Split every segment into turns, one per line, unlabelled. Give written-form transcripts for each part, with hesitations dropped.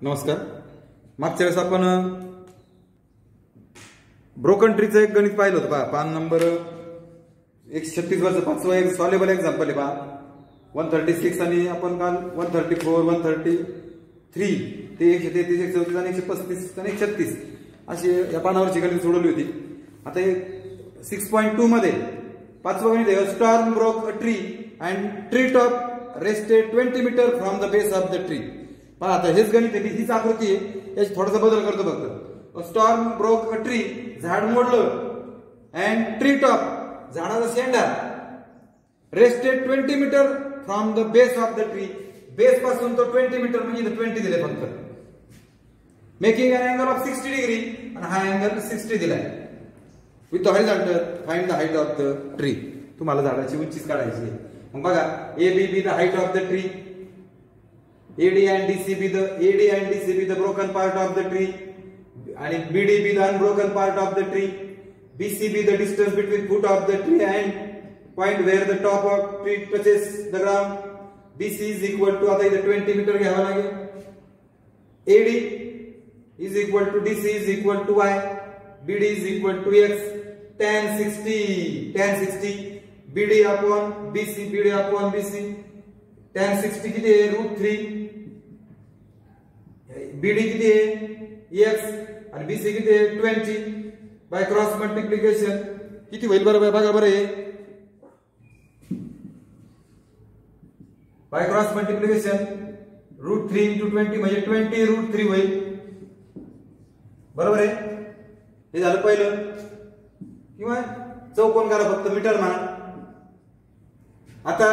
नमस्कार. मागच्या वेळेस आपण ब्रोकन ट्रीचं एक गणित पाहिलं होतं. पहा पान नंबर 136 वरचं पाचवं एक सॉल्युबल एक्झाम्पल आहे. पहा 136 आणि आपण काल 134 133 ते 133 134 आणि 135 आणि 136 अशी या पानावरची गणित सोडवली होती. आता हे 6.2 मध्ये पाचवं गणित आहे. Storm broke a tree and tree top rested 20 metre from the base of the tree. पहा आता हेच गणित आहे, हीच आकृती आहे, याची थोडासा बदल करतो फक्त. स्टॉर्म ब्रोक अ ट्री, झाड मोडलं, अँड ट्री टॉप झाडाचा शेंडा, rested 20 metre from the base of the tree, base पासून तो 20 मीटर म्हणजे 20 दिले फक्त. Making an angle of 60 degree आणि हा अँगल 60 दिलाय. With the horizontal find the height of the tree. तुम्हाला झाडाची उंचीच काढायची आहे. मग बघा A B be the height of the tree, AD and DC be the broken part of the tree, and BD be the unbroken part of the tree. BC be the distance between foot of the tree and point where the top of tree touches the ground. BC is equal to आता इथे 20 metre घ्यावं लागेल. AD is equal to DC is equal to Y. BD is equal to X. Tan 60 BD upon BC. Tan 60 किती आहे? √3. BD किती आहे? X आणि BC किती आहे? 20. बाय क्रॉस मल्टिप्लिकेशन किती होईल बरोबर? बघा बरं हे बाय क्रॉस मल्टिप्लिकेशन √3 × 20 म्हणजे 20√3 होईल. बरोबर आहे. हे झालं पहिलं. किंवा चौकोन करा फक्त, मीटर म्हणा. आता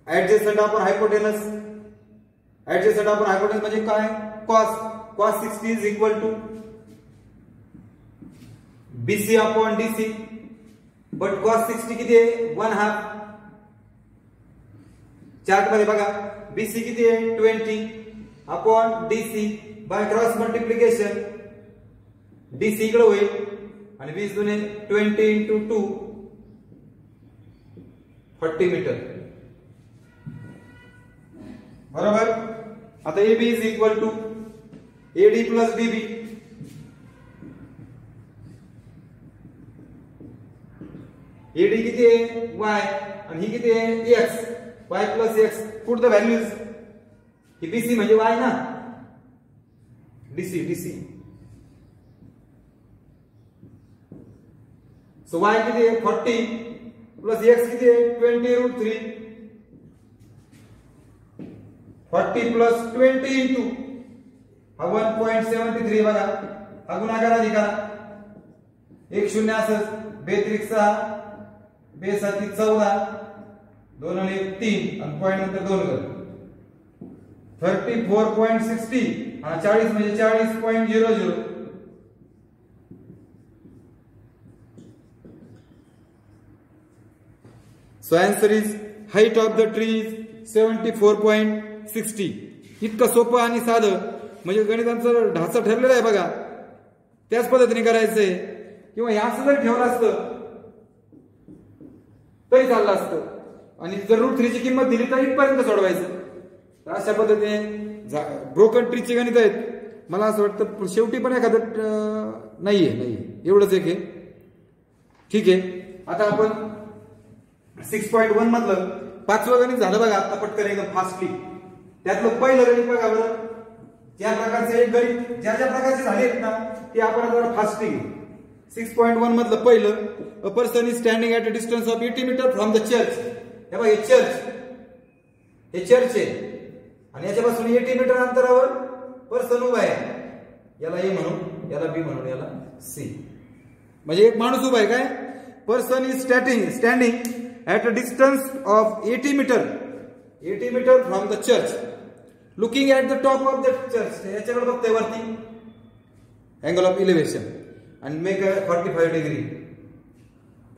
ऍडजस्टंट आपण हायपोटेनस म्हणजे काय? cos 60 is equal to BC upon DC. But cos 60 किती आहे? 1/2. चार्ट मध्ये बघा BC किती आहे? 20 upon DC. Bye cross multiplication DC इकडे होईल आणि 20 दुने 20 × 2 40 मीटर. बरोबर. आता AB is equal to AD plus DB. AD किती आहे? Y आणि ही किती आहे? X. Y plus X. Put the values. He BC म्हणजे Y ना, DC. सो Y किती आहे? 40 प्लस X किती आहे? 20√3. 40 प्लस 20 इंटू हा 1.73. बघा हा गुणाकार अधिकार 1 0 असच. 2 6 2 7 14 2 आणि 1 3 आणि पॉइंट नंतर 2 कर 34.60 आणि 40 म्हणजे 40.00. So answer is height of the tree is 74.60. इतकं सोपं आणि साधं, म्हणजे गणितांचं ढाचा ठरलेला आहे बघा. त्याच पद्धतीने करायचंय. किंवा हे असं जर ठेवलं असतं तरी चाललं असतं आणि जर √3 ची किंमत दिली तर इथपर्यंत सोडवायचं. तर अशा पद्धतीने ब्रोकन ट्रीची गणित आहेत. मला असं वाटतं शेवटी पण एखादं नाहीये एवढंच एक आहे. ठीक आहे. आता आपण 6.1 मधलं पाचवं गणित झालं बघा. आता पटकन एकदम फास्टली त्यातलं पहिलं गणित बघा बरं. ज्या प्रकारचे एक गणित ज्या प्रकारचे झाले आहेत ना ते आपण आता फास्टली. 6.1 मधलं पहिलं, a person is standing at a distance of 80 metre from the church. हे बघा हे चर्च आहे आणि याच्यापासून 80 मीटर अंतरावर पर्सन उभा आहे. याला A म्हणून, याला B म्हणून, याला C. म्हणजे एक माणूस उभा आहे. काय? Person is standing at a distance of 80 meter from the church, looking at the top of the church. याच्याकडे बघतोय वरती, angle of elevation and make a 45 degree.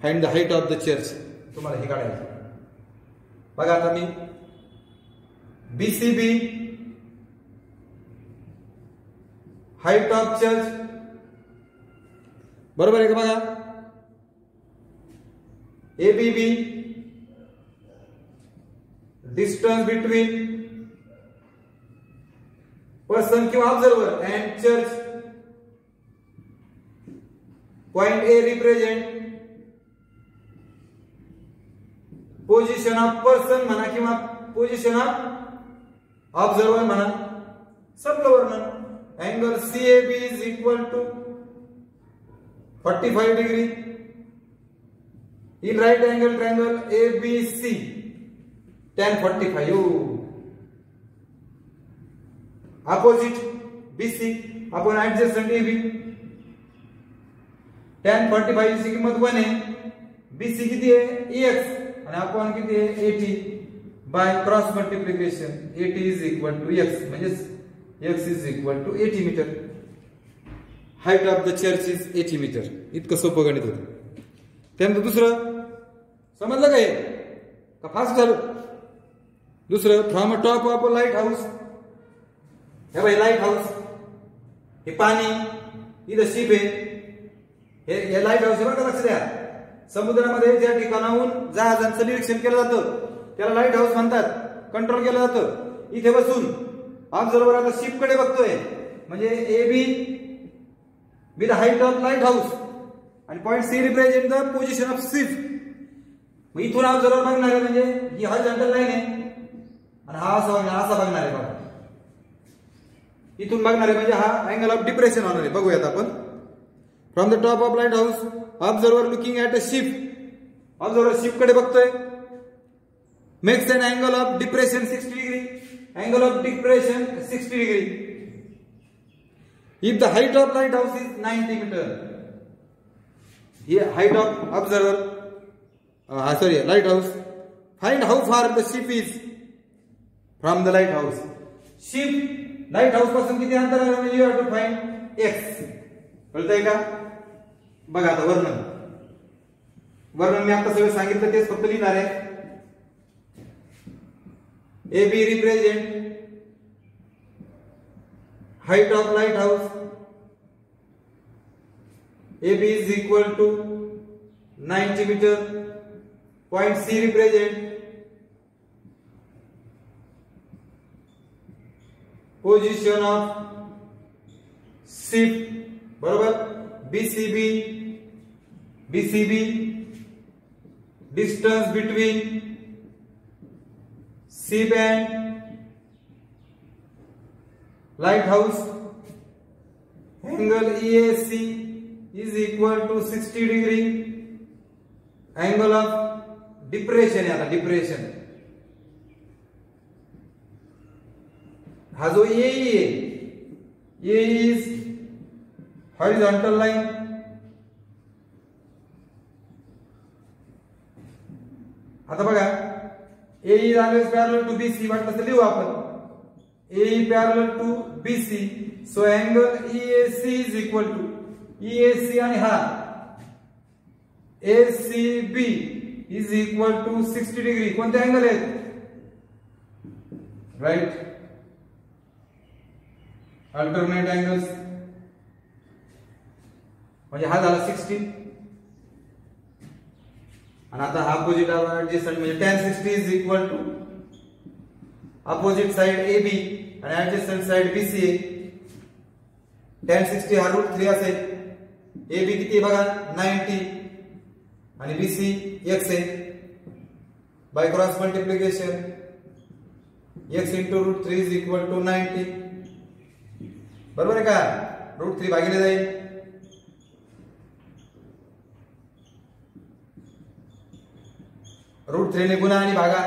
Find the height of the church. तुम्हाला हे काढायचं. बघा आता मी BCB height of church. बरोबर आहे का? बघा ABB distance between पर्सन किंवा observer and church point A represent position of person म्हणा किंवा पोझिशन ऑफ ऑब्झर्वर म्हणा सबलं वर्णन angle CAB is equal to 45 degree in right angle triangle ABC tan 45 opposite BC upon adjacent AB tan 45 ची किंमत 1 आहे BC किती आहे EX आणि अपॉन किती आहे 80 by cross multiplication 80 is equal to x म्हणजे x is equal to 80 metre height of the church is 80 metre इतकं सोपं गणित होतं त्यानंतर दुसरं समजलं का हे का फास्ट झालं दुसरं from a top of a light house हे भाई लाईट हाऊस हे पाणी इथं शिप आहे हे लाईट हाऊस आहे बघा लक्ष द्या समुद्रामध्ये ज्या ठिकाणाहून जहाजांचं निरीक्षण केलं जातं त्याला लाईट हाऊस म्हणतात कंट्रोल केलं जातं इथे बसून ऑब्झर्वर आता शिप कडे बघतोय म्हणजे AB with height of light house आणि point C represent the position of ship मग इथून ऑब्झर्वर बघणार आहे म्हणजे ही हॉरिझॉन्टल लाईन आहे आणि हा असा बघणार आहे बघा इथून बघणार आहे म्हणजे हा अँगल ऑफ डिप्रेशन होणार आहे बघूयात आपण from the top of light house observer looking at a ship observer ship कडे बघतोय makes an angle of depression 60 degree angle of depression 60 degree if the height of light house is 90 metre ही height of observer sorry light house find how far the ship is from the light house ship light house पासून किती अंतर आहे म्हणजे you have to find x कळतंय का बघा आता वर्णन मी आता सगळं सांगितलं तेच फक्त लिहिणार आहे AB represent height of light house AB is equal to 90 meter point C represent position of ship बरोबर BCB distance between ship and lighthouse angle EAC is equal to 60 degree angle of depression आहे depression हा जो AE आहे AE is horizontal line आता बघा AE is always parallel to BC वाटलं तर लिहू आपण AE parallel to BC so angle EAC is equal to EAC आणि हा ACB is equal to 60 degree कोणते अँगल आहेत राइट अल्टरनेट अँगल्स म्हणजे हा झाला 60 आणि आता हा अपोजिट ऍडजस्टंट म्हणजे tan 60 is equal to opposite side AB आणि ऍडजस्टंट साइड BC आहे tan 60 हा √3 असेल AB किती बघा 90 आणि BC x आहे bye cross multiplication x into √3 is equal to 90 बरोबर आहे का √3 भागिले जाईल √3 ने गुणा आणि भागा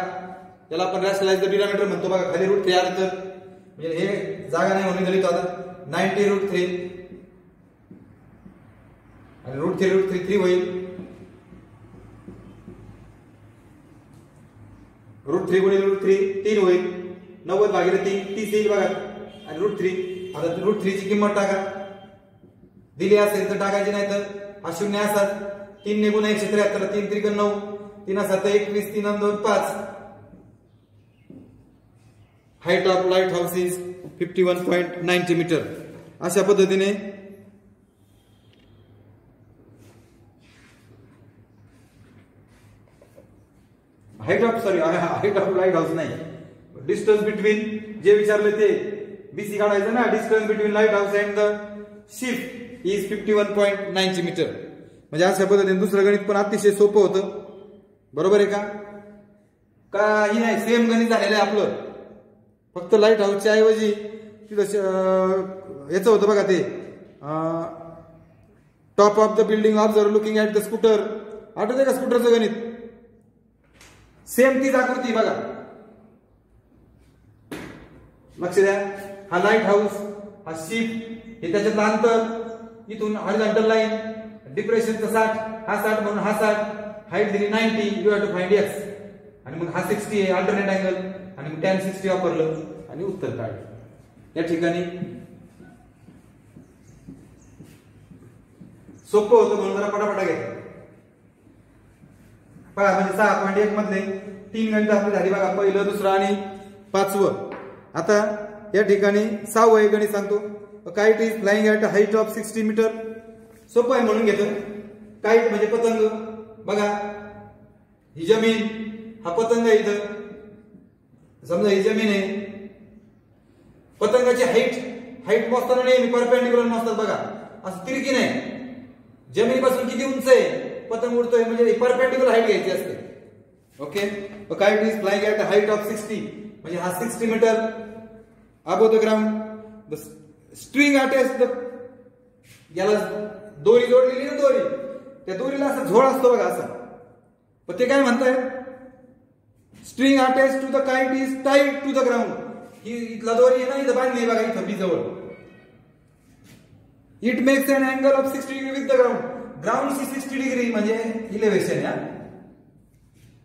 याला आपण रॅशनलाइज द डिनॉमिनेटर म्हणतो बघा खाली √3 आलं तर म्हणजे हे जागा नाही म्हणून लिहितो आता 90 √3 आणि √3 3 होईल √3 गुणिले √3 3 होईल 90 भागिले 3 30 येईल बघा आणि √3 आता √3 ची किंमत टाका दिली असेल तर टाकायची नाही तर हा शून्य असतात 3 ने गुणा 173 3 त्रिक 9 3 7 21 3 2 5 height of light house is 51.90 metre अशा पद्धतीने हाईट ऑफ लाईट हाऊस नाही डिस्टन्स बिटवीन जे विचारले ते BC काढायचं ना, distance between lighthouse and the ship is 51.9 metre. म्हणजे अशा पद्धतीने दुसरं गणित पण अतिशय सोपं होतं. बरोबर आहे का? काही नाही, सेम गणित झालेलं आहे आपलं. फक्त लाईट हाऊसच्या ऐवजी तिथं याचं होतं बघा, ते top of the building observe looking at the scooter. आठवतंय का स्कूटरचं गणित? सेम तीच आकृती बघा, लक्ष द्या. हा लाईट हाऊस, हा शिप, हे त्याच्यातलं अंतर, इथून हॉरिझॉन्टल लाईन, डिप्रेशनचं 60, हा 60 म्हणून हा 60, हाईट दिली 90, you have to find X. आणि मग हा 60 आहे अल्टरनेट अँगल, आणि मग tan 60 वापरलं आणि उत्तर काढलं. या ठिकाणी सोपं होतं म्हणून जरा पटापटा घ्या. पहा, म्हणजे 6.1 मधले 3 गणित आपली झाली बघा, पहिलं, दुसरं आणि 5वं. आता या ठिकाणी 6वं गणित सांगतो. Kite is flying at a height of 60 metre. सोपं आहे म्हणून घेतो. काइट म्हणजे पतंग. बघा, ही जमीन, हा पतंग आहे. इथं समजा ही जमीन आहे. पतंगाची हाईट मोजताना नेहमी परपेंडिक्युलर मोजतात बघा, असं तिरकी नाही. जमिनीपासून किती उंच आहे पतंग उडतोय म्हणजे परपेंडिक्युलर हाईट घ्यायची असते. Okay. Kite is flying at a height of 60 म्हणजे हा 60 metre above the ground. The string attach the, याला दोरी जोडलेली ना, दोरी, त्या दोरीला असा झोळ असतो बघा असा. पण ते काय म्हणताय, string attach to the kite is tied to the ground. ही इथला दोरी आहे ना, इथं बांधली बघा, इथं बी जवळ. It makes an angle of 60 degree with the ground. Ground 60 degree म्हणजे इलेव्हेशन. या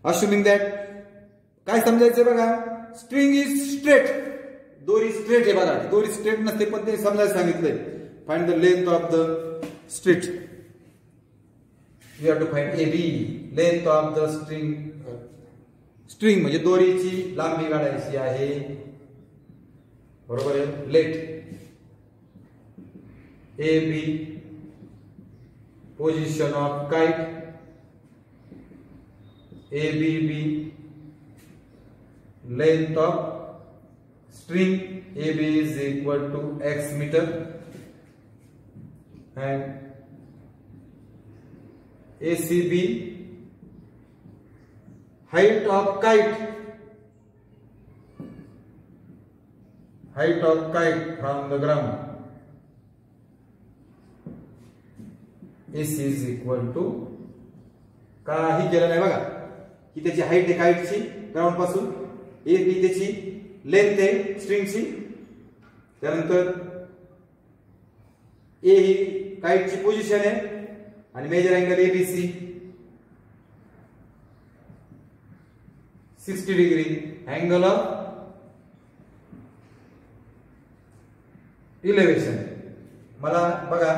अश्युमिंग दॅट, काय समजायचं बघा, स्ट्रिंग इज स्ट्रेट, दोरी स्ट्रेट आहे बघा. दोरी स्ट्रेट नसते पण ते समजायला सांगितलंय. Find the length of the straight. You have to find AB, length of the string. String म्हणजे दोरीची लांबी काढायची आहे. बरोबर आहे. Let AB, position of kite, ABB, length of string. AB is equal to x meter and ACB, height of kite, from the ground. AC is equal to, काही केलं नाही बघा, की त्याची हाईट आहे काइटची ग्राउंड पासून. AB त्याची लेंथ आहे स्ट्रिंगची. त्यानंतर A ही काइटची पोझिशन आहे आणि measure angle ABC 60 degree. Angle of elevation. मला बघा,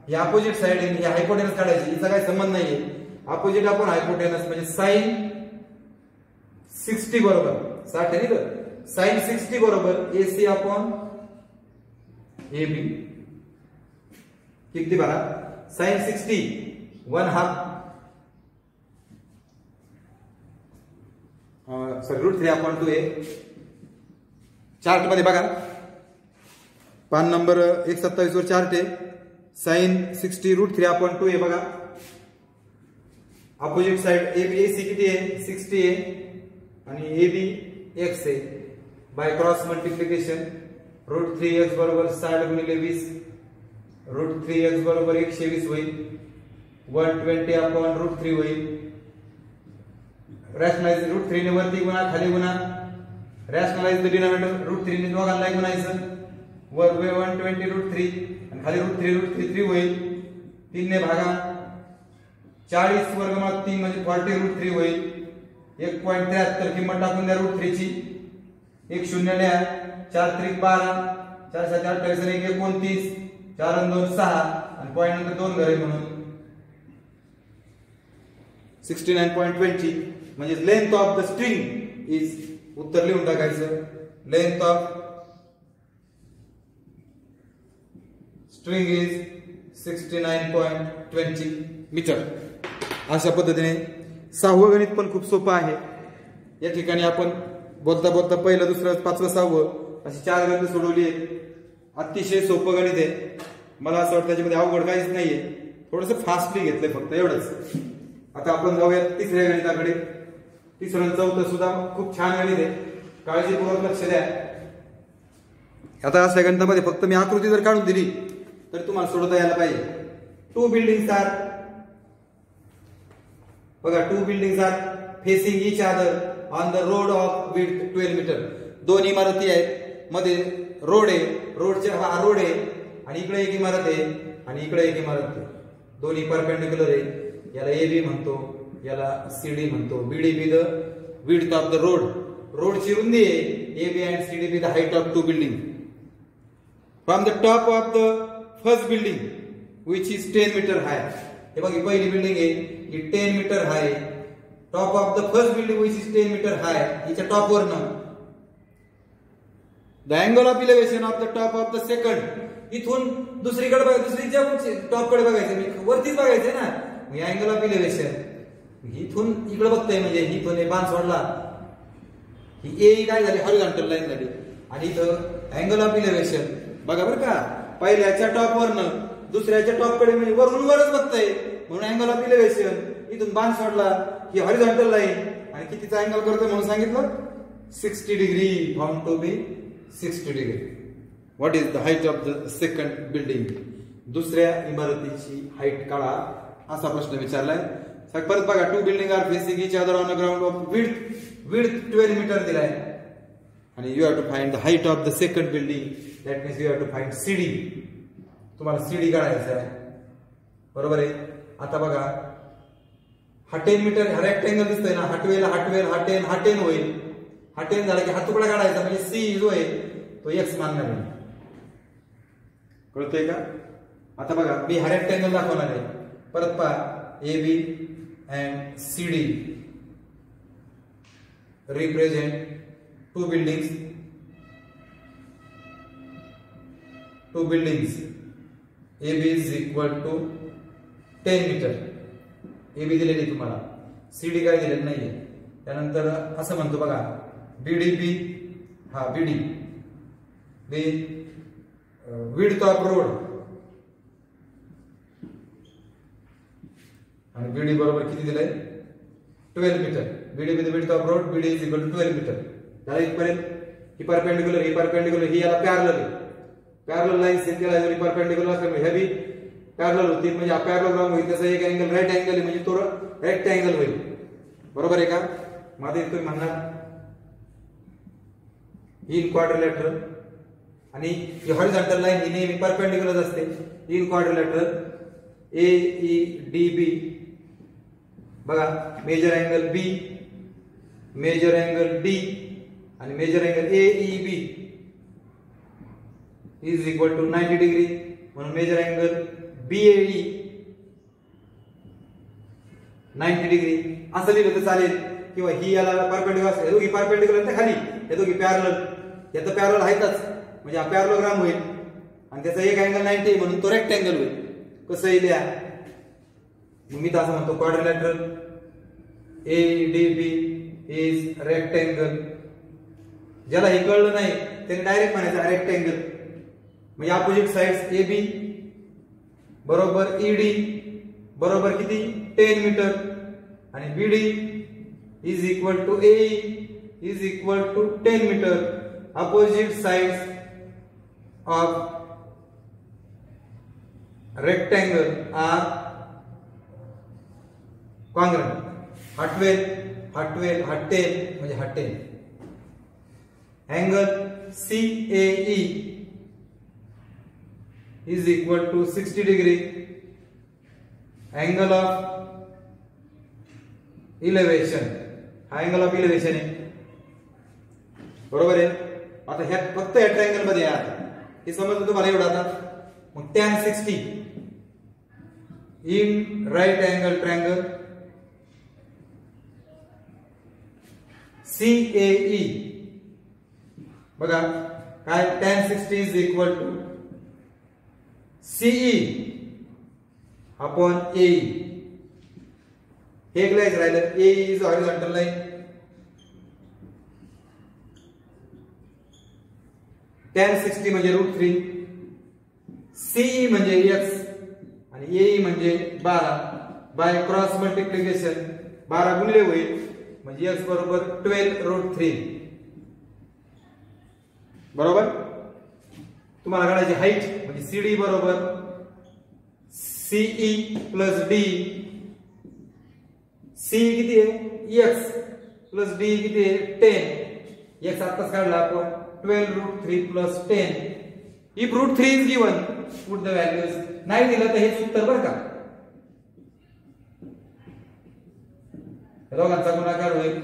ही अपोजिट साइड आहे, ही हायपोटेनस काढायची, हिचा काही संबंध नाहीये. अपोजिट आपण हायपोटेनस म्हणजे साइन 60 बरोबर 60 आहे ना, साइन 60 बरोबर AC अपॉन AB. किती बघा, साइन 60 1/2 √3 अपॉन 2 आहे. चार्ट मध्ये बघा, पान नंबर 127 वर चार्ट आहे. साइन 60 √3 अपॉन 2 आहे बघा. अपोजिट साइड AC किती आहे 60 आहे आणि AB x आहे. बाय क्रॉस मल्टिप्लिकेशन √3x बरोबर 60 गुणिले 20, √3x बरोबर 120 होईल. 120 अपॉन √3 होईल. रॅशनलाइज √3 ने वरती गुणा, खाली गुणा. रॅशनलाइज द डिनॉमिनेटर, √3 ने दोघांना गुणायचं. वर 120 √3 आणि खाली √3 होईल. 3 ने भागा. 40 वर्गमूळ 3 म्हणजे 40 √3 होईल. 1.73 किंमत टाकून द्या √3 ची. 1 0 द्या. 4 त्रिक 12, 4 7 28 आणि 1 29, 4 आणि 2 6 आणि पॉईंट नंतर 2 घरे म्हणून 69.20 म्हणजे length of the string is, उत्तर लिहून टाकायचं. Length of string is 69.20 metre. अशा पद्धतीने 6वं गणित पण खूप सोपं आहे. या ठिकाणी आपण बोलता बोलता पहिलं, दुसरं, 5वं, 6वं अशी 4 गणित सोडवली आहे. अतिशय सोपं गणित आहे. मला असं वाटतं त्याच्यामध्ये अवघड काहीच नाहीये, थोडंसं फास्टली घेतलंय फक्त एवढंच. आता आपण जाऊया तिसऱ्या गणिताकडे. तिसरं आणि चौथं सुद्धा खूप छान गणित आहे, काळजीपूर्वक लक्ष द्या. आता असल्या गणितामध्ये फक्त मी आकृती जर काढून दिली तर तुम्हाला सोडवता यायला पाहिजे. 2 buildings आर, बघा 2 buildings are facing each other on the road of width 12 metre. 2 इमारती आहेत, मध्ये रोड आहे, रोडच्या हा रोड आहे आणि इकडे एक इमारत आहे आणि इकडे एक इमारत आहे. दोन्ही परपेंडिक्युलर आहे. याला AB म्हणतो, याला CD म्हणतो. BD be the width of the road, रोडची रुंदी आहे. AB and CD be the height of 2 building. From the top of the first building which is 10 metre high. हे बघ, ही पहिली बिल्डिंग आहे, ही 10 metre high. Top of the first building which is 10 metre high, हिच्या टॉपवरनं the angle of elevation of the top of the second. इथून दुसरीकडे बघायचं, दुसरीच्या टॉपकडे बघायचं, मी वरतीच बघायचंय ना. अँगल ऑफ इलेव्हेशन इथून इकडे बघताय, म्हणजे इथून बाण सोडला, ही ए काय झाली, हॉरिझॉन्टल लाईन झाली. आणि इथं अँगल ऑफ इलेव्हेशन बघा बरं का, पहिल्याच्या टॉपवरनं दुसऱ्याच्या टॉपकडे, म्हणजे वरून वरच बघताय म्हणून अँगल ऑफ इलेव्हेशन. इथून बाण सोडला ही हॉरिझॉन्टल लाईन, आणि कितीचा अँगल करतोय म्हणून सांगितलं, 60 degree, found to be 60 degree. What is the height of the second building. दुसऱ्या इमारतीची हाईट काढा, असा प्रश्न विचारलाय. परत बघा, 2 buildings are facing each other on the ground of width 12 metre दिलाय आणि you have to find the height of the second building. That means you have to find CD. तुम्हाला CD काढायचं आहे, बरोबर आहे. आता बघा, हा 10 मीटर, हा रेक्टँगल दिसतोय ना, हा 10 होईल. हा 10 झाला की हा तुकडा काढायचा, म्हणजे C जो आहे तो X मानणार आहे. कळतंय का? आता बघा, मी हा रेक्टँगल दाखवणार आहे. परत पहा, AB and CD represent 2 buildings. 2 buildings. AB is equal to 10 metre. AB दिलेली तुम्हाला, CD काय दिलेलं नाहीये. त्यानंतर असं म्हणतो बघा, BDB, हा BD विड्थ ऑफ रोड, आणि BD बरोबर किती दिलंय, 12 metre. BD with width of road, BD is equal to 12 metre. झालं इथपर्यंत. ही परपेंडिक्युलर, ही परपेंडिक्युलर, ही याला पॅरलल आहे. पॅरलल लाईन सेंटरला जरी परपेंडिक्युलर असल्यामुळे ह्या बी पॅरलल होती, म्हणजे हा पॅरलल ग्राउंड होईल. त्याचा एक अँगल राईट अँगल आहे, म्हणजे तो रेक्टँगल होईल. बरोबर आहे का? माझे तुम्ही म्हणणार इन क्वाड्रिलॅटरल, आणि ही हॉरिझॉन्टल लाईन ही नेहमी परपेंडिक्युलर असते. इन क्वाड्रिलॅटरल AEDB, बघा, measure angle B, measure angle D आणि measure angle AEB is equal to 90 degree. म्हणून मेजर अँगल BAE 90 डिग्री असं लिहिलं तर चालेल. किंवा ही याला परपेंडिक्युलर असते, दोघी परपेंडिक्युलर तर खाली, हे दोघी पॅरलल, याचं पॅरलल आहेतच, म्हणजे हा पॅरलोग्राम होईल आणि त्याचा एक अँगल 90 म्हणून तो रेक्टँगल होईल. कसं लिहा, मी तर असं म्हणतो, क्वाड्रिलॅटरल ADB इज रेक्टँगल. ज्याला हे कळलं नाही त्याने डायरेक्ट म्हणायचं रेक्टँगल, म्हणजे अपोजिट साइड्स AB बरोबर ED बरोबर किती, 10 मीटर, आणि BD is equal to AE is equal to 10 metre. Opposite sides of rectangle are congruent. हा 12, हा 12, हा 10, म्हणजे हा 10. Angle CAE is equal to 60 degree. Angle of elevation, हा अँगल ऑफ इलेव्हेशन आहे, बरोबर आहे. आता ह्या फक्त या ट्रायंगल मध्ये हे समजलं तुम्हाला एवढं. आता मग tan 60 in right angle triangle CAE, बघा काय, tan 60 is equal to CE upon AE. हे ग्लाइज राहिलं, AE is horizontal line, tan 60 म्हणजे √3, CE म्हणजे x आणि AE म्हणजे 12 बाय क्रॉस मल्टिप्लिकेशन 12 गुणिले होईल म्हणजे x बरोबर 12√3 बरोबर. तुम्हाला काढायची हाईट म्हणजे CD बरोबर CE प्लस D. CE किती आहे x प्लस D किती आहे 10. x आताच काढला आपण 12√3 plus 10. If √3 is given put the values. नाही दिलं तर हेच उत्तर बरं का. दोघांचा गुणाकार होईल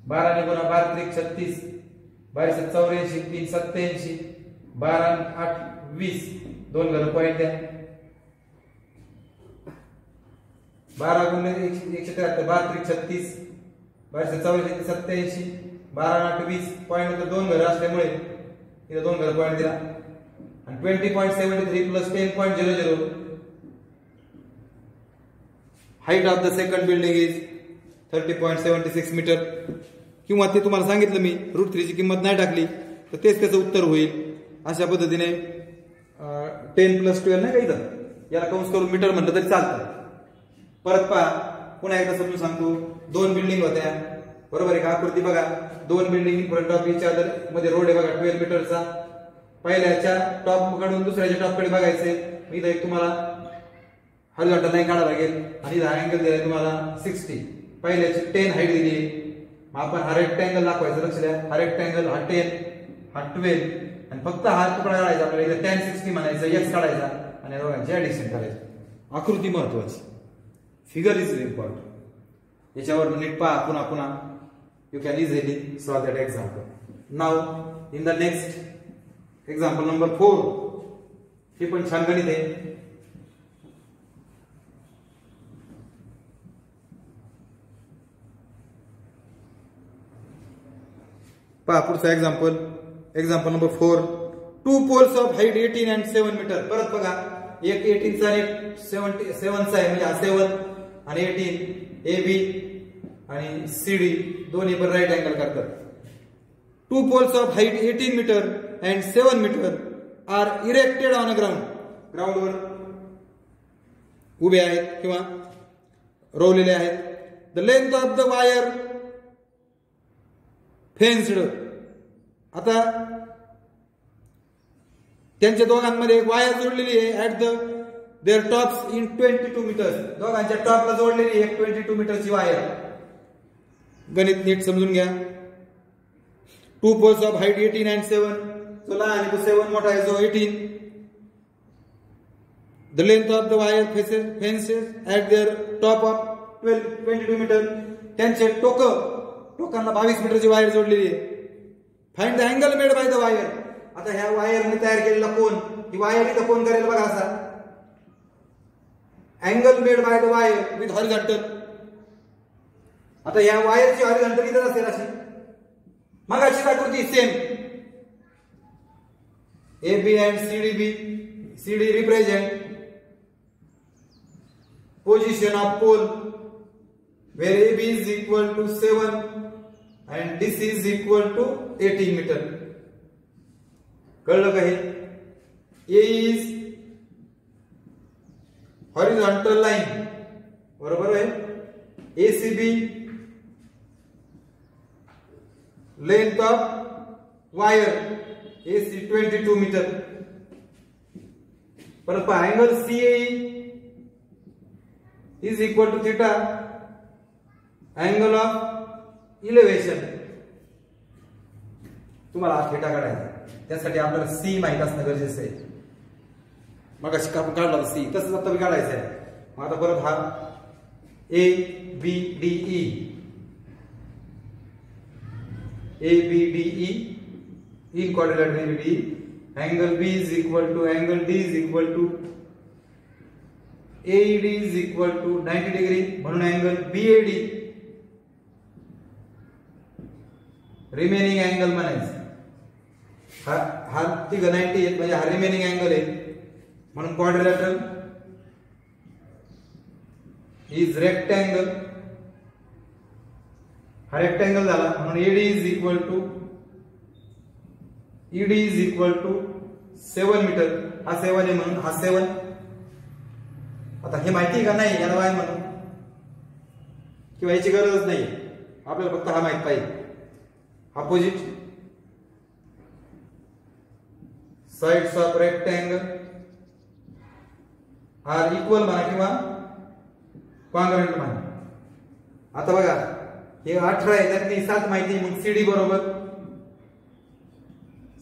12 ने गुणा 12 त्रिक 36 12 84 3 87 12 8 20 दोन घन पॉइंट द्या 12 गुणिले 173 12 त्रिक 36 12 84 87 12 8 20 पॉइंट नंतर दोन घर असल्यामुळे इथे दोन घर पॉइंट दिला आणि 20.73 plus 10.00. Height of the second building is 30.76 metre. किंवा ते तुम्हाला सांगितलं मी √3 ची किंमत नाही टाकली तर तेच त्याचं उत्तर होईल. अशा पद्धतीने 10 प्लस 12 नाही का इथं याला कंस करून मीटर म्हटलं तरी चालतं. परत पहा पुन्हा एकदा समजून सांगतो. दोन बिल्डिंग होत्या बरोबर आहे का. आकृती बघा. दोन building in front of each other मध्ये रोड आहे बघा 12 मीटरचा. पहिल्याच्या टॉप कडून दुसऱ्याच्या टॉप कडे बघायचे. इथं एक तुम्हाला हॉरिझॉन्टल लाईन काढावं लागेल आणि इथं अँगल दिलाय तुम्हाला 60. पहिल्याची 10 हाईट दिली. मग आपण हा रेक्टँगल दाखवायचं. लक्ष द्या हा रेक्टँगल हा 10 हा 12 आणि फक्त हा तुकडा काढायचा आपल्याला. इथं tan 60 म्हणायचं x काढायचा आणि दोघांची ऍडिशन करायची. आकृती महत्वाची. Figure is important. याच्यावर नीट पहा पुन्हा पुन्हा. You can easily solve that example. Now in the next example number 4. हे पण छान गणित आहे. पहा पुढचा example. Example number 4. Two poles of height 18 and 7 metre. परत बघा एक 18 चा एक 7 चा आहे म्हणजे हा 7 आणि 18 AB आणि CD दोन्ही पण राईट अँगल करतात. Two poles of height 18 metre and 7 metre are erected on a ground. ग्राउंडवर उभे आहेत किंवा रोवलेले आहेत. The length of the wire fenced. आता त्यांच्या दोघांमध्ये एक वायर जोडलेली आहे at the their tops in 22 metres. दोघांच्या टॉपला जोडलेली एक 22 मीटरची वायर. गणित नीट समजून घ्या. Two poles of height 18 and 7. जो लहान आहे तो 7 मोठा आहे जो 18. The length of the wire fences at their top of 22 metre. त्यांचे टोकांना 22 मीटरची वायर जोडलेली आहे. Find the angle made by the wire. आता ह्या वायरने तयार केलेला कोन. ही वायर इथं कोन करेल बघा असा. Angle made by the wire with horizontal. आता ह्या वायरची हॉरिझॉन्टल इथं असेल अशी. मगाची आकृती same. AB and CDB. CD represent position of pole where AB is equal to 7 and this is equal to 18 meter. कळलं का हे. A is horizontal line बरोबर आहे. ACB length of wire AC 22 meter. परत पहा angle CAE is equal to theta angle of elevation. तुम्हाला हा theta काढायचा. त्यासाठी आपल्याला C माहित असणं गरजेचं आहे. मग अशी आपण काढला C तसंच आता काढायचं आहे. मग आता परत हा ABDE in quadrilateral BDE. Angle B is equal to angle D is equal to AED is equal to 90 degree. म्हणून अँगल BAD रिमेनिंग अँगल म्हणायचं. हा तिघ 90 आहेत म्हणजे हा रिमेनिंग अँगल आहे. म्हणून क्वाड्रिलॅटरल इज रेक्टँगल. हा रेक्टँगल झाला म्हणून AD is equal to ED is equal to 7 metre. हा 7 आहे म्हणून हा 7. आता हे माहिती का नाही याला y म्हणून किंवा याची गरज नाही, आपल्याला फक्त हा माहित पाहिजे. Opposite sides of rectangle are equal म्हणा किंवा कॉन्ग्रुएंट म्हणा. आता बघा हे 18 आहे त्यातली 7 माहिती, मग CD बरोबर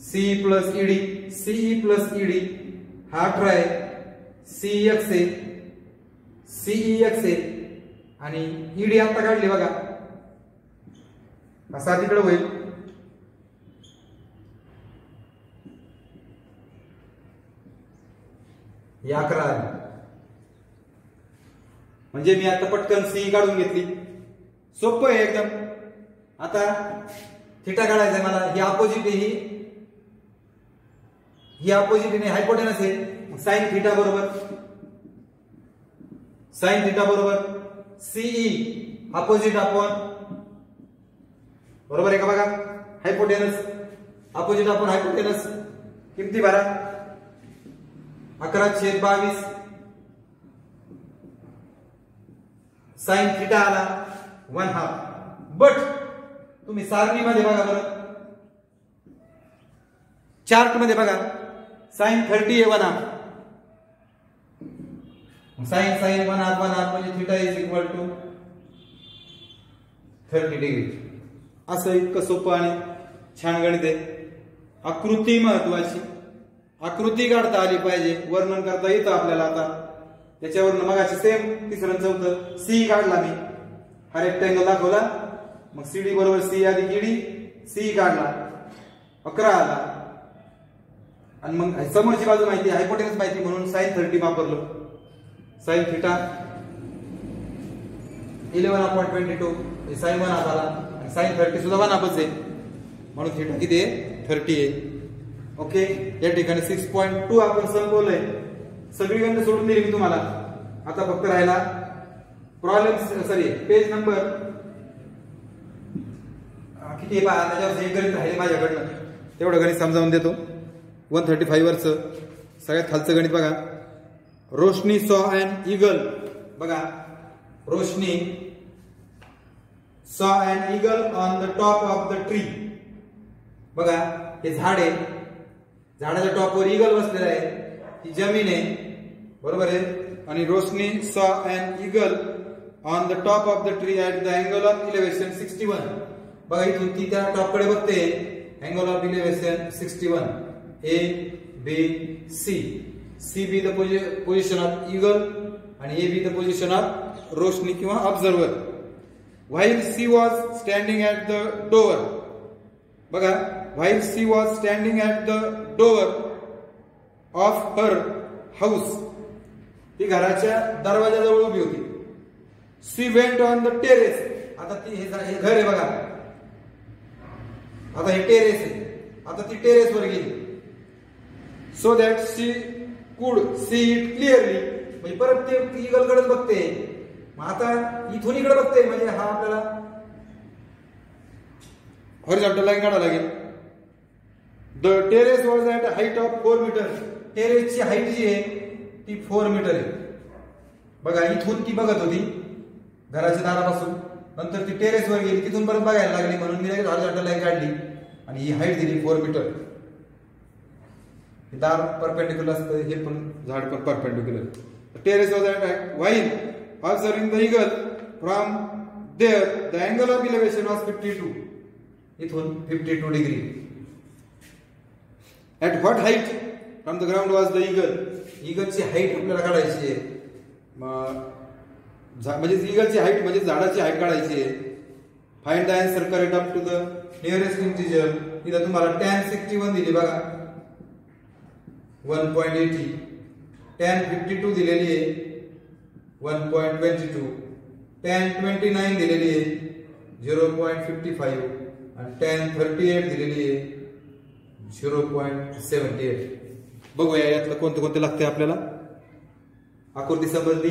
CE plus ED. CE plus ED हा 18 आहे, CEX आहे, CEX आहे आणि ED आता काढली बघा असा तिकडे होईल. हे 11 आहे म्हणजे मी आता पटकन CE काढून घेतली. सोपं आहे एकदम. आता थिटा काढायचा आहे मला. ही अपोजिट आहे, ही अपोजिट आहे, हायपोटेनस आहे. साइन थिटा बरोबर CE अपोजिट अपॉन बरोबर आहे का बघा. Hypotenuse opposite upon hypotenuse. किमती भरा 11/22 साइन थिटा आला 1/2. बट तुम्ही सारणी मध्ये बघा बरं, चार्ट मध्ये बघा साइन 30 आहे 1/2. साइन 1/2 म्हणजे theta is equal to 30 degree. असं इतकं सोपं आणि छान गणित आहे. आकृती महत्वाची, आकृती काढता आली पाहिजे, वर्णन करता येतं आपल्याला. आता त्याच्यावरून मगाशी सेम तिसरं चौथं CE काढला मी, हा रेक्टँगल दाखवला, मग CD बरोबर CE अधिक ED, CE काढला 11 आला. आणि मग समोरची बाजू माहिती, हायपोटेनस माहिती म्हणून साइन 30 वापरलो. साइन थिटा 11/22 साइन 1/2 आला आणि साइन 30 सुद्धा 1/2 आहे म्हणून थिटा किती आहे 30 आहे. ओके, या ठिकाणी 6.2 आपण संपवलंय. सगळी गणितं सोडून दिली मी तुम्हाला. आता फक्त राहिला प्रॉब्लेम, सॉरी पेज नंबर किती पहा, त्याच्यावर एक गणित राहिले माझ्याकडनं, तेवढं गणित समजावून देतो. 135 वरचं सगळ्यात खालचं गणित बघा. Roshni saw an eagle. बघा Roshni saw an eagle on the top of the tree. बघा हे झाड आहे, झाडाच्या टॉपवर ईगल बसलेला आहे, ही जमीन आहे बरोबर आहे. आणि Roshni saw an eagle on the top of the tree at the angle of elevation 61. बघा इथून ती त्या टॉप कडे बघते, angle of elevation 61. A B C. C be the position of eagle and A be the position of रोशनी किंवा observer. While she was standing at the door. बघा while she was standing at the door of her house. ती घराच्या दरवाजाजवळ उभी होती. She went on the terrace. आता ती हे घर आहे बघा, आता हे टेरेस आहे, आता ती टेरेस वर गेली. So that she could see it clearly. म्हणजे परत ते ईगल कडे बघते, मग आता इथून इकडे बघते म्हणजे हा आपल्याला हॉरिझॉन्टल लाईन काढायला लागेल. The terrace was at a height of 4 meter. टेरेसची height जी आहे ती 4 मीटर आहे. बघा इथून ती बघत होती घराच्या दारापासून, नंतर ती टेरेस वर गेली, तिथून परत बघायला लागली, म्हणून मी हॉरिझॉन्टल लाईन काढली आणि ही हाईट दिली 4 मीटर. दार परपेंडिक्युलर असतं, हे पण झाड पण perpendicular. Terrace was at while observing the eagle from there the angle of elevation was 52. इथून 52 degree. At what height from the ground was the eagle. ईगलची हाईट आपल्याला काढायची आहे, म्हणजे ईगलची हाईट म्हणजे झाडाची हाईट काढायची आहे. Find the answer correct up to the nearest integer. इथं तुम्हाला tan 61 दिली बघा 1.80, tan 52 दिलेली आहे 1.22, tan 29 दिलेली आहे 0.55 आणि tan 38 दिलेली आहे 0.78. बघूया यातलं कोणते कोणते लागते आपल्याला. आकृती समजली.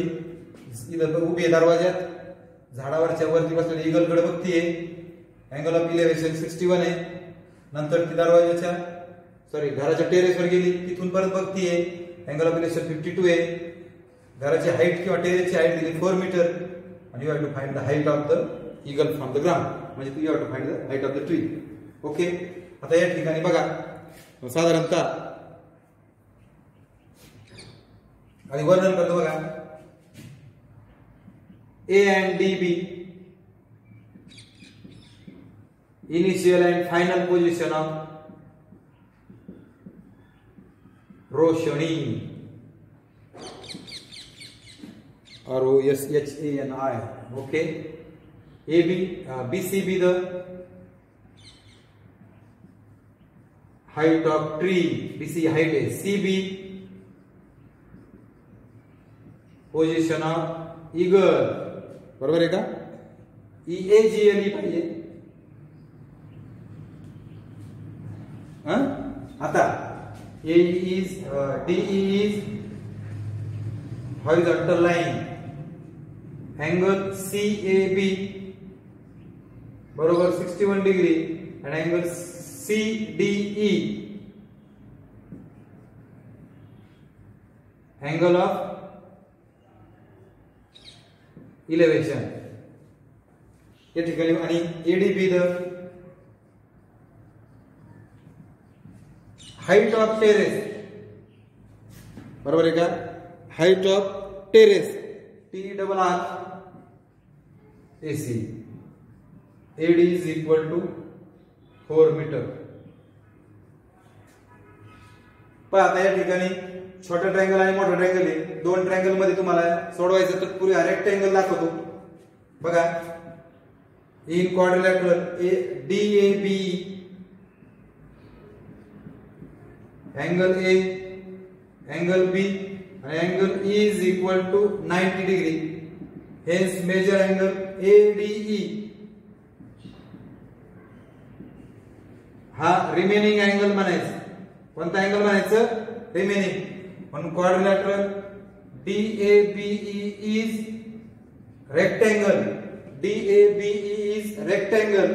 इथं उभी आहे दरवाज्यात, झाडावरच्या वरती बसलेली ईगल कडे बघतीये, अँगल ऑफ इलेव्हेशन 61 आहे. नंतर ती दरवाजाच्या सॉरी घराच्या टेरेसवर गेली तिथून परत बघतीये अँगल ऑफ इलेव्हेशन 52 आहे. घराची हाईट किंवा टेरेसची हाईट दिली 4 मीटर आणि you have to find the height of the eagle from the ground म्हणजे you have to find the height of the tree. Okay, आता या ठिकाणी बघा साधारणतः आणि वर्णन करतो बघा. A and DB initial and final position of Roshni ROSHANI. Okay, BCB the height of tree, BC height is CB position of eagle. बरोबर आहे का? EAGLE पाहिजे. आता DE is horizontal line, angle CAB बरोबर 61 degree and angle CDE angle of elevation या ठिकाणी. आणि ADB the height of terrace बरोबर आहे का? Height of terrace TRR AC AD is equal to 4 metre. पण आता या ठिकाणी छोटा ट्रायंगल आणि मोठा ट्रायंगल आहे. दोन ट्रायंगल मध्ये तुम्हाला सोडवायचं तर पुढे रेक्टँगल दाखवतो बघा. In quadrilateral DAB angle A angle B आणि angle E is equal to 90 degree. Hence measure angle ADE हा रिमेनिंग अँगल म्हणायचं. कोणता अँगल म्हणायचं? रिमेनिंग. म्हणून quadrilateral DABE is rectangle. DABE is rectangle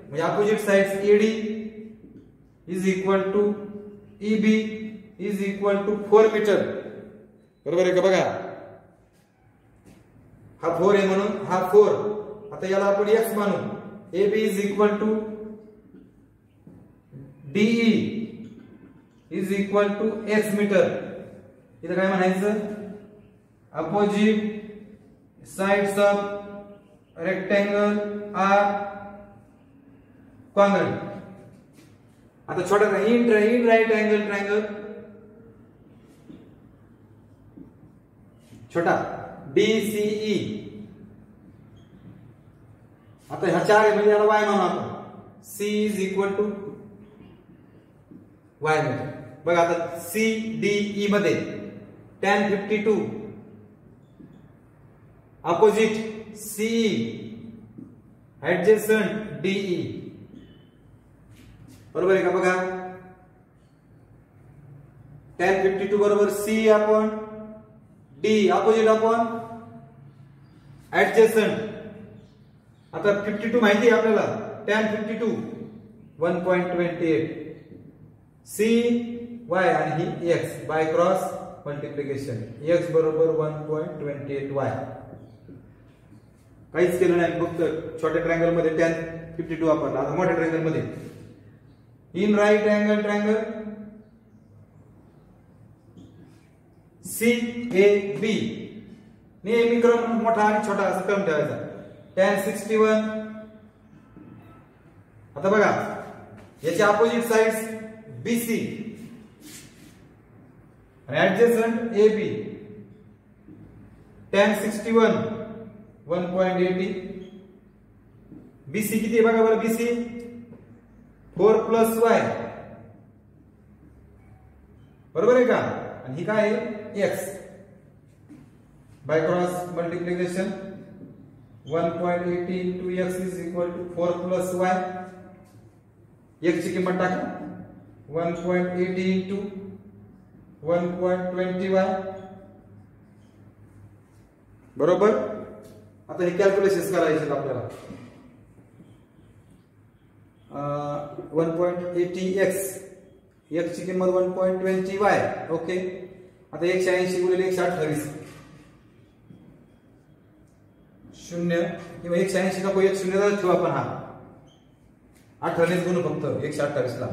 म्हणजे opposite sides AD is equal to EB is equal to 4 metre. बरोबर आहे का? बघा हा 4 आहे म्हणून हा 4. आता याला आपण x मानू. AB is equal to DE is equal to x metre. इथं काय म्हणायचं? Opposite sides of rectangle are congruent. आता छोटा इन राइट एंगल ट्रायंगल छोटा DCE. आता ह्या 4 आहे म्हणजे याला y म्हणू आपण. C is equal to y metre. बघा आता CDE मध्ये tan 52 opposite CE adjacent DE बरोबर आहे का? बघा tan 52 बरोबर C आपण D ऑपोजिट आपण ऍडजसेंट. आता 52 माहिती आहे आपल्याला. tan 52 1.28 C y आणि ही x bye cross multiplication x बरोबर 1.28y. काहीच केलं नाही फक्त छोट्या ट्रायंगल मध्ये tan 52 वापरला. आता मोठ्या ट्रायंगल मध्ये in right angle triangle CAB नेहमी क्रम मोठा आणि छोटा असा क्रम ठेवायचा. tan 61. आता बघा याच्या ऑपोजिट साइड्स BC आणि ऍडजसेंट AB. tan 61 1.80. BC किती आहे बघा बरं? BC 4 plus y बरोबर आहे का? आणि ही काय आहे? x bye cross multiplication 1.80 into x is equal to 4 plus y. x ची किंमत टाका. 1.80 into 1.20y बरोबर. आता हे कॅल्क्युलेशन करायचे आपल्याला. 1.80x x ची किंमत 1.20 y. ओके, आता 180 गुणिले 128 0 किंवा 180 नको 1 0 ठेवू आपण. हा 18 ने गुणू फक्त 128 ला.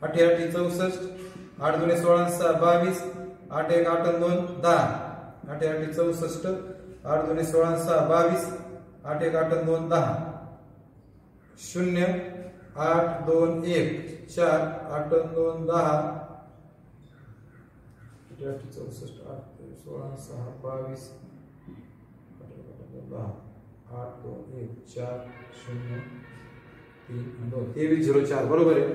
8 8 64, 8 2 16 6 22, 8 1 8 2 10, 8 8 64, 8 2 16 6 22, 8 1 8 2 10, 0 8 2 1 4 8 2 10, 8 8 64, 8 16 6 22, 8 2 1 4 0 3 2 23 04. बरोबर आहे.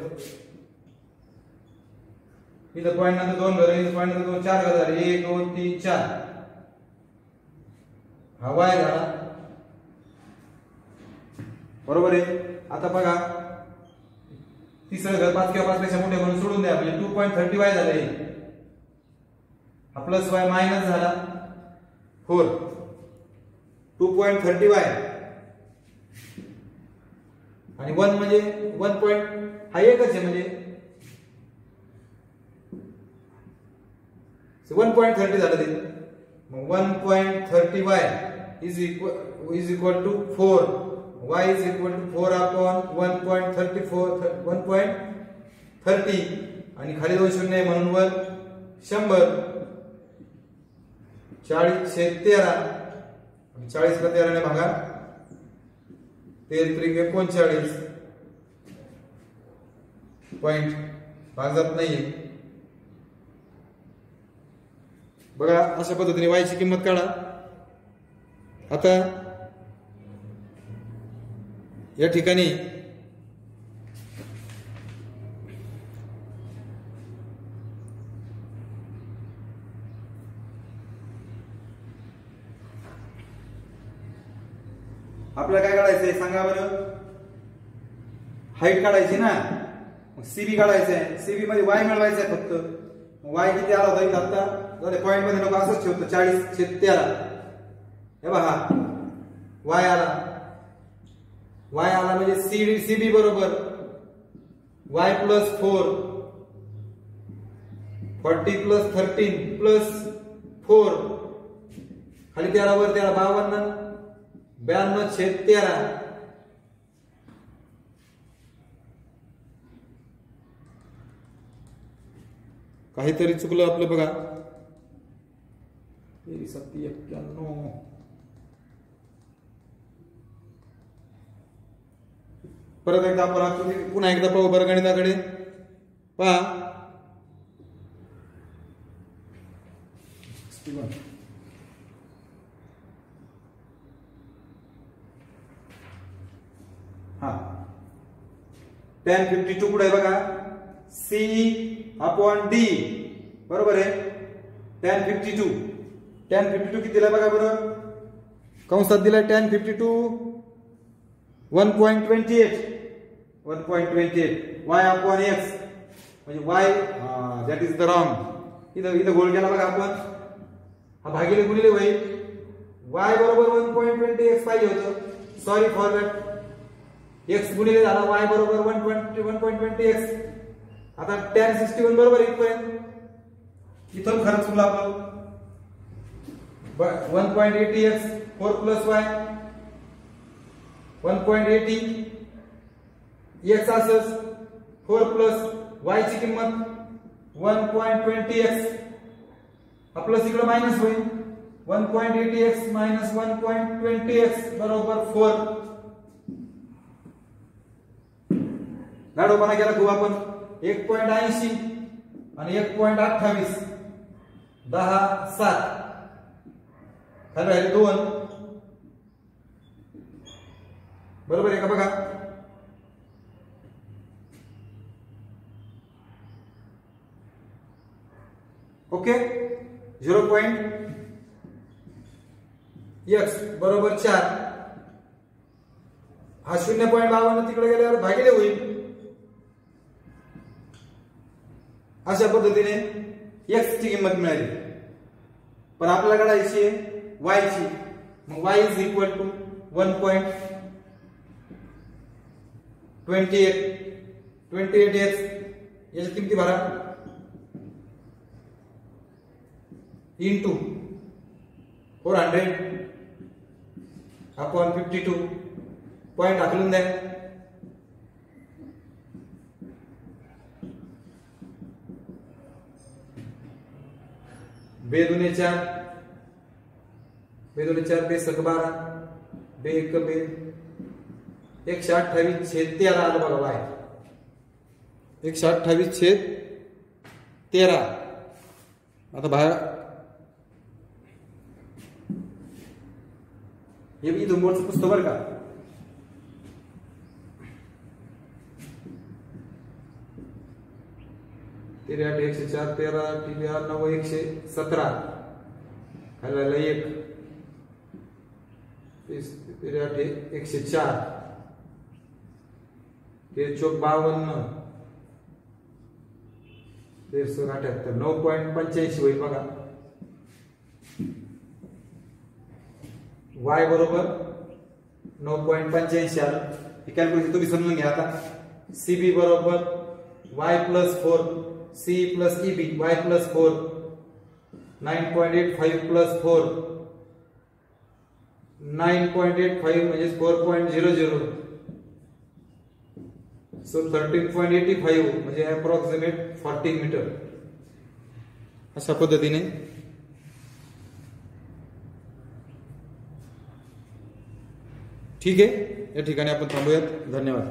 इथं पॉईंट नंतर 2 घर, इथं पॉईंट नंतर 4 घर झाले. 1 2 3 4. हा वाय झाला. बरोबर आहे. आता बघा तिसरं घर 5 किंवा 5 पेक्षा मोठे म्हणून सोडून द्या. म्हणजे 2.30 वाय झाले. हा प्लस वाय मायनस झाला 4. 2.30 वाय आणि 1 म्हणजे 1 पॉइंट हा एकच आहे. म्हणजे 1.30 झालं ते. मग 1.30 y is equal to 4. y is equal to 4 upon 1.30 आणि खाली 2 शून्य आहे म्हणून वर 100. 40/13 40 ला 13 ने भागा. 13 त्रिक 39 पॉइंट भाग जात नाहीये. बघा अशा पद्धतीने y ची किंमत काढा. आता या ठिकाणी आपल्याला काय काढायचंय सांगा बरं. हाईट काढायची ना. मग सीबी काढायचं आहे. सीबी मध्ये y मिळवायचं आहे फक्त. y किती आला होता आता पॉइंट मध्ये नको असंच ठेवतो. 40/13. हे बघा y आला. y आला म्हणजे सीबी बरोबर y प्लस 4 40 प्लस 13 प्लस 4 खाली 13 वर 13 52 92/13. काहीतरी चुकलं आपलं बघा. 91. परत एकदा आपण आकृती पुन्हा एकदा पाहू बरं गणिताकडे. पहा हा tan 52 कुठे आहे बघा. C upon D. बरोबर आहे. tan 52 किती दिलाय बघा बरं. कंसात दिलाय tan 52 1.28 y अपॉन x म्हणजे y that is the wrong. इथं गोल केला बघा आपण. हा भागिले गुणिले होईल. y बरोबर 1.20x पाहिजे होतं. Sorry for that. x गुणिले झाला y बरोबर 1.20x. आता tan 61 बरोबर इथपर्यंत. इथून खरंच चुकलं आपलं. 1.80x 4 प्लस y 1.80 x असच 4 प्लस y ची किंमत 1.20x. हा प्लस इकडे मायनस होईल. 1.80x मायनस 1.20x बरोबर 4. गाडोपणा केला खूप आपण. 1.80 आणि 1.28 10 7 खाली राहिले 2. बरोबर आहे का बघा. ओके. 0.x बरोबर 4. हा 0.52 तिकडे गेल्यावर भागिले होईल. अशा पद्धतीने x ची किंमत मिळाली. पण आपल्याला काढायची आहे y ची. मग y is equal to 1.28 28x याच्या किमती भरा इंटू 400 अपॉन 52 पॉइंट आखलून द्या. बे दुने 4 बे 12 बे 1 बे 128/13 आलं बघा बाय 128/13. आता बाहेर हे बी तुमचं पुस्तक बरं का. तेरे 104 13 TBR 9 117 खायला 1 तेरे 104 ते 52 1378 9.85 होईल बघा. y बरोबर 9.85 आलं. हे कॅल्क्युलेशन तुम्ही समजून घ्या. आता CB बरोबर y plus 4 C plus EB y plus 4 9.85 plus 4 9.85 म्हणजे 4.00 सो 13.85 म्हणजे अप्रॉक्सिमेट 40 मीटर. अशा पद्धतीने ठीक आहे. या ठिकाणी आपण थांबूयात. धन्यवाद.